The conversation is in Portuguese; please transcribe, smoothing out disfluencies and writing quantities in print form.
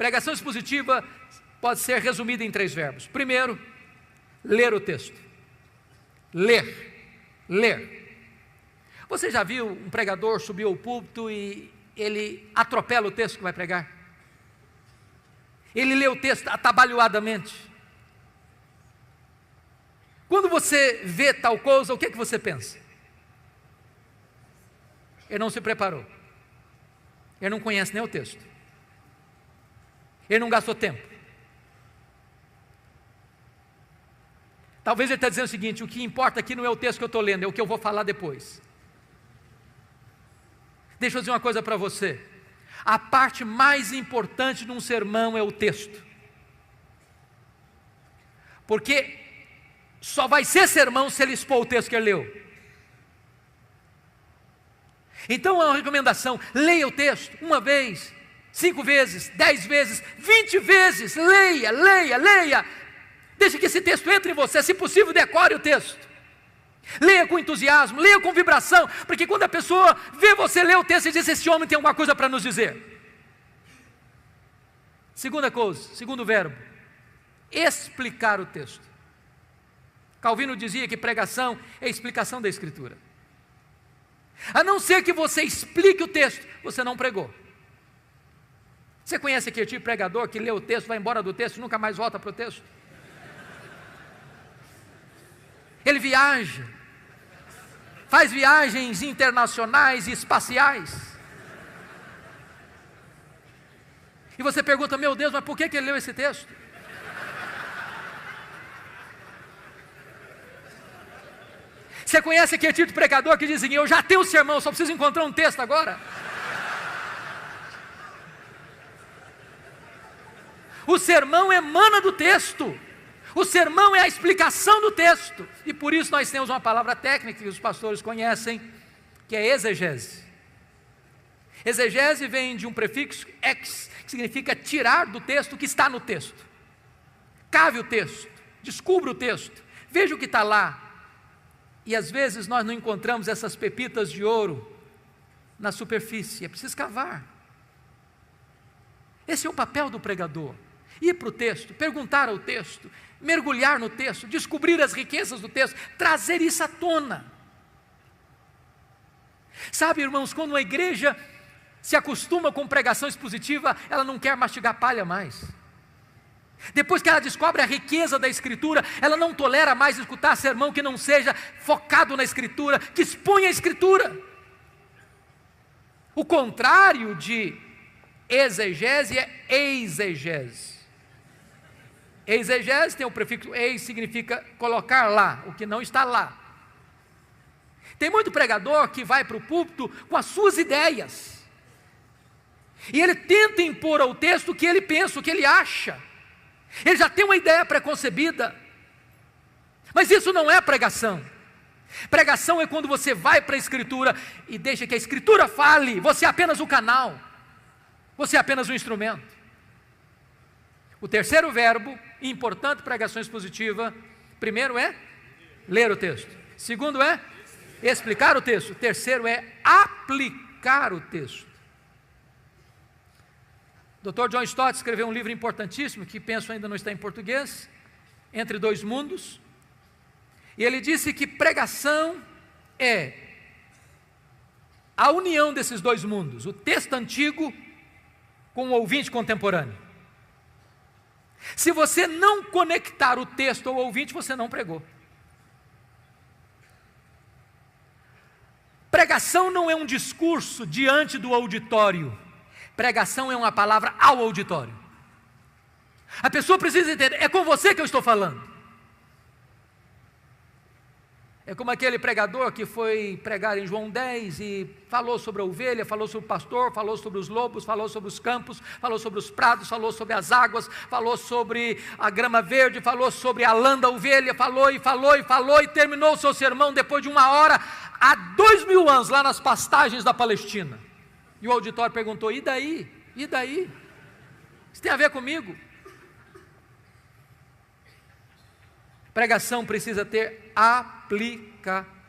Pregação expositiva pode ser resumida em 3 verbos. Primeiro, ler o texto. Ler. Você já viu um pregador subir ao púlpito e ele atropela o texto que vai pregar? Ele lê o texto atabalhoadamente. Quando você vê tal coisa, o que é que você pensa? Ele não se preparou. Ele não conhece nem o texto. Ele não gastou tempo. Talvez ele está dizendo o seguinte: o que importa aqui não é o texto que eu estou lendo, é o que eu vou falar depois. Deixa eu dizer uma coisa para você. A parte mais importante de um sermão é o texto. Porque só vai ser sermão se ele expor o texto que ele leu. Então é uma recomendação: leia o texto 1 vez, 5 vezes, 10 vezes, 20 vezes. Leia. Deixe que esse texto entre em você. Se possível, decore o texto. Leia com entusiasmo, leia com vibração, porque quando a pessoa vê você ler o texto e diz: esse homem tem alguma coisa para nos dizer. Segunda coisa, segundo verbo, explicar o texto. Calvino dizia que pregação é explicação da Escritura. A não ser que você explique o texto, você não pregou. Você conhece aquele tipo de pregador que lê o texto, vai embora do texto e nunca mais volta para o texto? Ele viaja, faz viagens internacionais e espaciais. E você pergunta: meu Deus, mas por que ele leu esse texto? Você conhece aquele tipo de pregador que diz assim: eu já tenho o sermão, só preciso encontrar um texto agora? O sermão emana do texto. O sermão é a explicação do texto. E por isso nós temos uma palavra técnica que os pastores conhecem, que é exegese. Exegese vem de um prefixo ex, que significa tirar do texto o que está no texto. Cave o texto, descubra o texto, veja o que está lá. E às vezes nós não encontramos essas pepitas de ouro na superfície, é preciso cavar. Esse é o papel do pregador: ir para o texto, perguntar ao texto, mergulhar no texto, descobrir as riquezas do texto, trazer isso à tona. Sabe, irmãos, quando uma igreja se acostuma com pregação expositiva, ela não quer mastigar palha mais. Depois que ela descobre a riqueza da Escritura, ela não tolera mais escutar sermão que não seja focado na Escritura, que exponha a Escritura. O contrário de exegese é exegese. Exegese tem o prefixo eis, significa colocar lá, o que não está lá. Tem muito pregador que vai para o púlpito com as suas ideias, e ele tenta impor ao texto o que ele pensa, o que ele acha. Ele já tem uma ideia preconcebida, mas isso não é pregação. Pregação é quando você vai para a Escritura e deixa que a Escritura fale, você é apenas o canal, você é apenas um instrumento. O terceiro verbo, importante pregação expositiva: primeiro é ler o texto, segundo é explicar o texto, terceiro é aplicar o texto. Dr. John Stott escreveu um livro importantíssimo, que penso ainda não está em português, Entre Dois Mundos, e ele disse que pregação é a união desses dois mundos, o texto antigo com o ouvinte contemporâneo. Se você não conectar o texto ao ouvinte, você não pregou. Pregação não é um discurso diante do auditório. Pregação é uma palavra ao auditório. A pessoa precisa entender: é com você que eu estou falando. É como aquele pregador que foi pregar em João 10 e falou sobre a ovelha, falou sobre o pastor, falou sobre os lobos, falou sobre os campos, falou sobre os prados, falou sobre as águas, falou sobre a grama verde, falou sobre a lã da ovelha, falou e terminou o seu sermão depois de 1 hora, há 2000 anos, lá nas pastagens da Palestina. E o auditório perguntou: e daí? E daí? Isso tem a ver comigo? Pregação precisa ter aplicação.